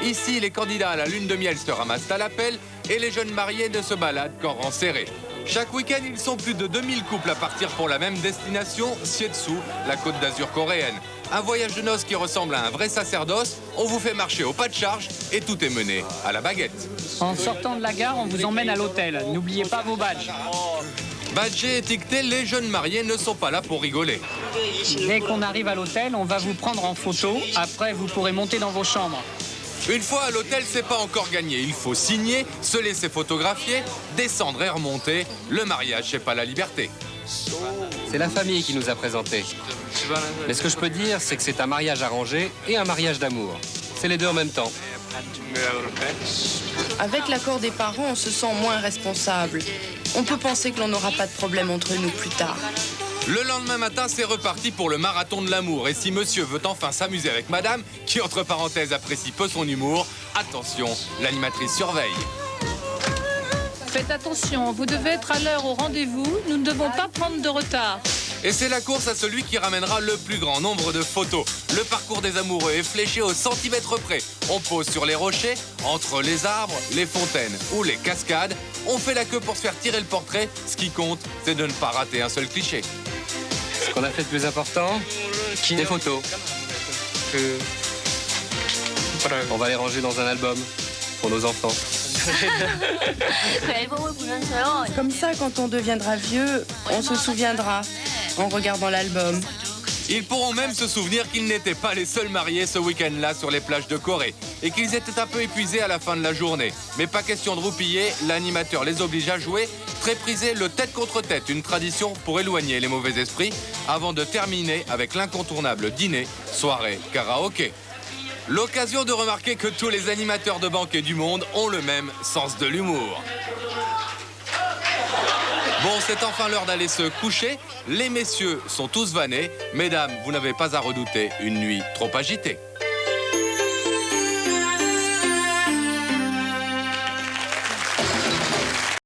Ici, les candidats à la lune de miel se ramassent à l'appel et les jeunes mariés ne se baladent qu'en rang serré. Chaque week-end, ils sont plus de 2000 couples à partir pour la même destination, Sietsu, la côte d'Azur coréenne. Un voyage de noces qui ressemble à un vrai sacerdoce. On vous fait marcher au pas de charge et tout est mené à la baguette. En sortant de la gare, on vous emmène à l'hôtel. N'oubliez pas vos badges. Badgés et étiquetés, les jeunes mariés ne sont pas là pour rigoler. Dès qu'on arrive à l'hôtel, on va vous prendre en photo. Après, vous pourrez monter dans vos chambres. Une fois à l'hôtel, c'est pas encore gagné. Il faut signer, se laisser photographier, descendre et remonter. Le mariage, c'est pas la liberté. C'est la famille qui nous a présentés. Mais ce que je peux dire, c'est que c'est un mariage arrangé et un mariage d'amour. C'est les deux en même temps. Avec l'accord des parents, on se sent moins responsable. On peut penser que l'on n'aura pas de problème entre nous plus tard. Le lendemain matin, c'est reparti pour le marathon de l'amour. Et si monsieur veut enfin s'amuser avec madame, qui entre parenthèses apprécie peu son humour, attention, l'animatrice surveille. Faites attention, vous devez être à l'heure au rendez-vous. Nous ne devons pas prendre de retard. Et c'est la course à celui qui ramènera le plus grand nombre de photos. Le parcours des amoureux est fléché au centimètre près. On pose sur les rochers, entre les arbres, les fontaines ou les cascades. On fait la queue pour se faire tirer le portrait. Ce qui compte, c'est de ne pas rater un seul cliché. Ce qu'on a fait de plus important, des photos. On va les ranger dans un album pour nos enfants. Comme ça, quand on deviendra vieux, on se souviendra en regardant l'album. Ils pourront même se souvenir qu'ils n'étaient pas les seuls mariés ce week-end-là sur les plages de Corée et qu'ils étaient un peu épuisés à la fin de la journée. Mais pas question de roupiller, l'animateur les oblige à jouer, très prisé le tête contre tête, une tradition pour éloigner les mauvais esprits, avant de terminer avec l'incontournable dîner, soirée, karaoké. L'occasion de remarquer que tous les animateurs de banquet du monde ont le même sens de l'humour. Bon, c'est enfin l'heure d'aller se coucher. Les messieurs sont tous vannés. Mesdames, vous n'avez pas à redouter une nuit trop agitée.